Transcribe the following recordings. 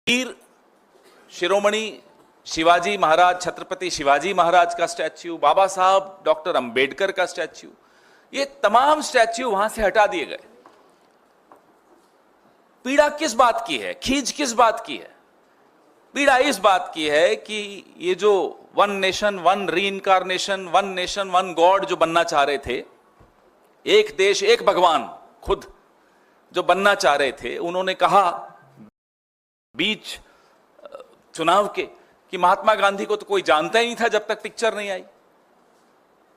वीर शिरोमणि शिवाजी महाराज, छत्रपति शिवाजी महाराज का स्टैच्यू, बाबा साहब डॉक्टर अंबेडकर का स्टैच्यू, ये तमाम स्टैच्यू वहां से हटा दिए गए। पीड़ा किस बात की है, खींच किस बात की है? पीड़ा इस बात की है कि ये जो one nation one reincarnation, one nation one god जो बनना चाह रहे थे, एक देश एक भगवान खुद जो बनना चाह रहे थे, उन्होंने कहा बीच चुनाव के कि महात्मा गांधी को तो कोई जानता ही नहीं था जब तक पिक्चर नहीं आई।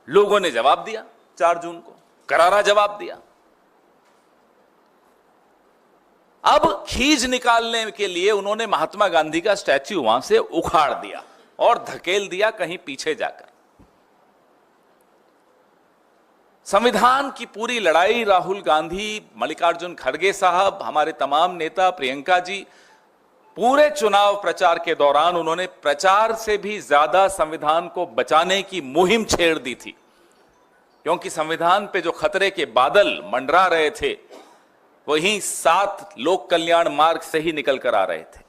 लोगों ने जवाब दिया, 4 जून को करारा जवाब दिया। अब खींच निकालने के लिए उन्होंने महात्मा गांधी का स्टैच्यू वहां से उखाड़ दिया और धकेल दिया कहीं पीछे जाकर। संविधान की पूरी लड़ाई राहुल गांधी, मल्लिकार्जुन खड़गे साहब, हमारे तमाम नेता, प्रियंका जी, पूरे चुनाव प्रचार के दौरान उन्होंने प्रचार से भी ज्यादा संविधान को बचाने की मुहिम छेड़ दी थी, क्योंकि संविधान पे जो खतरे के बादल मंडरा रहे थे वही 7 लोक कल्याण मार्ग से ही निकल कर आ रहे थे।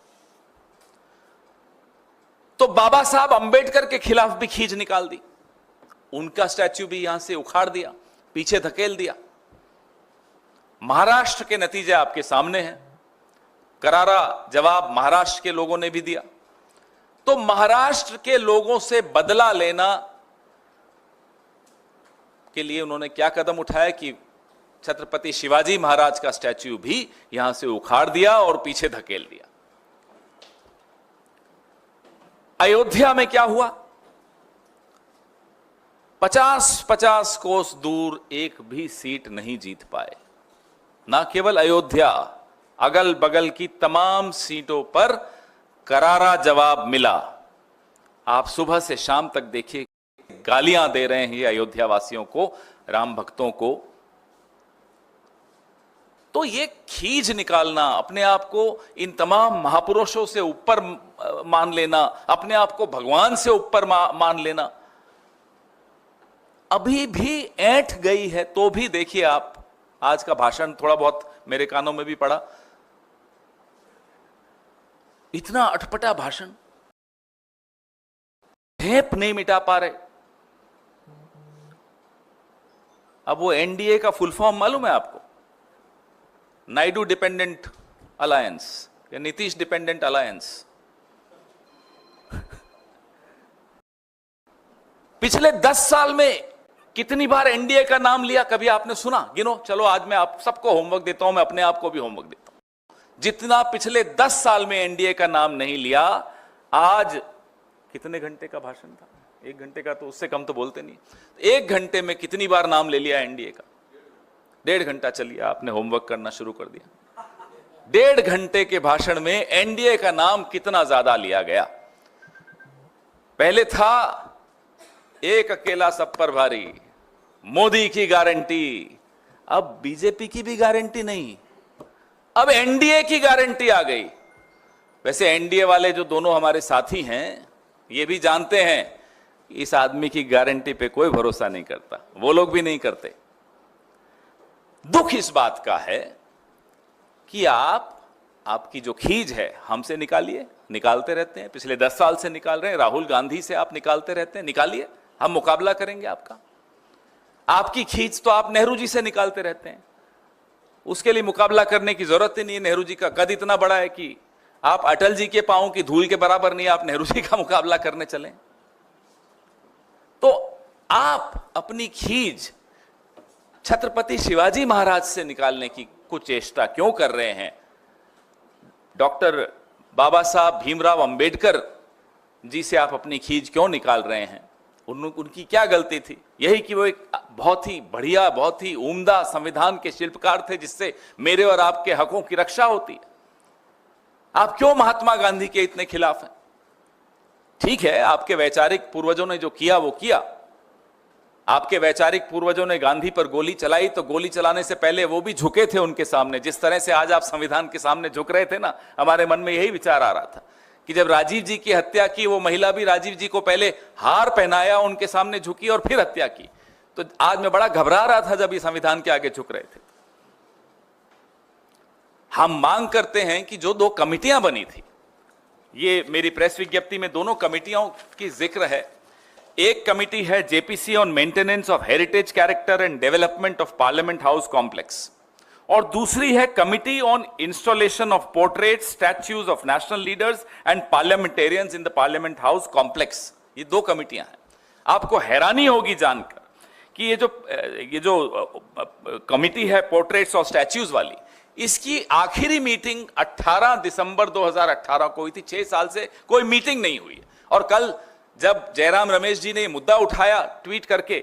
तो बाबा साहब अंबेडकर के खिलाफ भी खींच निकाल दी, उनका स्टैच्यू भी यहां से उखाड़ दिया, पीछे धकेल दिया। महाराष्ट्र के नतीजे आपके सामने हैं, करारा जवाब महाराष्ट्र के लोगों ने भी दिया। तो महाराष्ट्र के लोगों से बदला लेना के लिए उन्होंने क्या कदम उठाया कि छत्रपति शिवाजी महाराज का स्टैच्यू भी यहां से उखाड़ दिया और पीछे धकेल दिया। अयोध्या में क्या हुआ? 50-50 कोस दूर एक भी सीट नहीं जीत पाए। ना केवल अयोध्या, अगल बगल की तमाम सीटों पर करारा जवाब मिला। आप सुबह से शाम तक देखिए, गालियां दे रहे हैं ये अयोध्या वासियों को, राम भक्तों को। तो ये खींच निकालना, अपने आप को इन तमाम महापुरुषों से ऊपर मान लेना, अपने आप को भगवान से ऊपर मान लेना, अभी भी ऐंठ गई है। तो भी देखिए, आप आज का भाषण थोड़ा बहुत मेरे कानों में भी पड़ा, इतना अटपटा भाषण, ठेप नहीं मिटा पा रहे। अब वो एनडीए का फुल फॉर्म मालूम है आपको? नायडू डिपेंडेंट अलायंस या नीतीश डिपेंडेंट अलायंस। पिछले 10 साल में कितनी बार एनडीए का नाम लिया, कभी आपने सुना? गिनो। चलो आज मैं आप सबको होमवर्क देता हूं, मैं अपने आप को भी होमवर्क देता हूं। जितना पिछले 10 साल में एनडीए का नाम नहीं लिया, आज कितने घंटे का भाषण था? 1 घंटे का, तो उससे कम तो बोलते नहीं। 1 घंटे में कितनी बार नाम ले लिया एनडीए का? 1.5 घंटा चलिए, आपने होमवर्क करना शुरू कर दिया। 1.5 घंटे के भाषण में एनडीए का नाम कितना ज्यादा लिया गया। पहले था एक अकेला सब पर भारी, मोदी की गारंटी। अब बीजेपी की भी गारंटी नहीं, अब एनडीए की गारंटी आ गई। वैसे एनडीए वाले जो दोनों हमारे साथी हैं, ये भी जानते हैं इस आदमी की गारंटी पे कोई भरोसा नहीं करता, वो लोग भी नहीं करते। दुख इस बात का है कि आपकी जो खींच है हमसे निकालिए, निकालते रहते हैं, पिछले 10 साल से निकाल रहे हैं, राहुल गांधी से आप निकालते रहते हैं, निकालिए, हम मुकाबला करेंगे आपका। आपकी खींच तो आप नेहरू जी से निकालते रहते हैं, उसके लिए मुकाबला करने की जरूरत ही नहीं है। नेहरू जी का कद इतना बड़ा है कि आप अटल जी के पांव की धूल के बराबर नहीं, आप नेहरू जी का मुकाबला करने चलें। तो आप अपनी खींच छत्रपति शिवाजी महाराज से निकालने की कुछ चेष्टा क्यों कर रहे हैं? डॉक्टर बाबा साहब भीमराव अंबेडकर जी से आप अपनी खींच क्यों निकाल रहे हैं? उनकी क्या गलती थी? यही कि वो एक बहुत ही बढ़िया, बहुत ही उम्दा संविधान के शिल्पकार थे, जिससे मेरे और आपके हकों की रक्षा होती है। आप क्यों महात्मा गांधी के इतने खिलाफ हैं? ठीक है, आपके वैचारिक पूर्वजों ने जो किया वो किया। आपके वैचारिक पूर्वजों ने गांधी पर गोली चलाई, तो गोली चलाने से पहले वो भी झुके थे उनके सामने। जिस तरह से आज आप संविधान के सामने झुक रहे थे ना, हमारे मन में यही विचार आ रहा था कि जब राजीव जी की हत्या की, वो महिला भी राजीव जी को पहले हार पहनाया, उनके सामने झुकी और फिर हत्या की। तो आज मैं बड़ा घबरा रहा था जब ये संविधान के आगे झुक रहे थे। हम मांग करते हैं कि जो 2 कमिटियां बनी थी, ये मेरी प्रेस विज्ञप्ति में दोनों कमिटियों की जिक्र है। एक कमिटी है JPC on maintenance of heritage character and development of parliament house complex, और दूसरी है committee on installation of portrait statues of national leaders and parliamentarians in the parliament house complex. ये दो कमिटियां हैं। आपको हैरानी होगी जानकर कि ये जो कमिटी है पोर्ट्रेट्स और स्टैच्यूज वाली, इसकी आखिरी मीटिंग 18 दिसंबर 2018 को हुई थी। 6 साल से कोई मीटिंग नहीं हुई। और कल जब जयराम रमेश जी ने मुद्दा उठाया ट्वीट करके,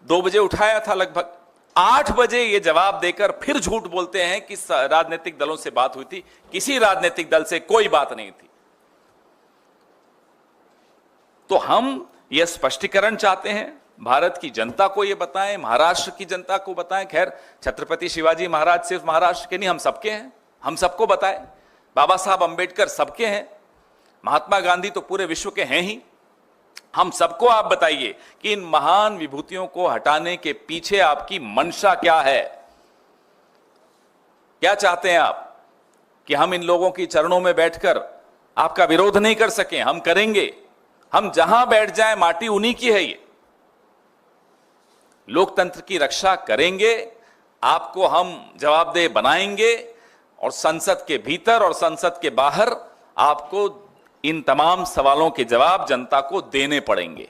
2 बजे उठाया था, लगभग 8 बजे ये जवाब देकर फिर झूठ बोलते हैं कि राजनीतिक दलों से बात हुई थी। किसी राजनीतिक दल से कोई बात नहीं थी। तो हम यह स्पष्टीकरण चाहते हैं, भारत की जनता को यह बताएं, महाराष्ट्र की जनता को बताएं। खैर, छत्रपति शिवाजी महाराज सिर्फ महाराष्ट्र के नहीं, हम सबके हैं, हम सबको बताएं। बाबा साहब अंबेडकर सबके हैं, महात्मा गांधी तो पूरे विश्व के हैं ही। हम सबको आप बताइए कि इन महान विभूतियों को हटाने के पीछे आपकी मंशा क्या है। क्या चाहते हैं आप कि हम इन लोगों की चरणों में बैठकर आपका विरोध नहीं कर सकें? हम करेंगे। हम जहां बैठ जाएं, माटी उन्हीं की है। ये लोकतंत्र की रक्षा करेंगे, आपको हम जवाबदेह बनाएंगे, और संसद के भीतर और संसद के बाहर आपको इन तमाम सवालों के जवाब जनता को देने पड़ेंगे।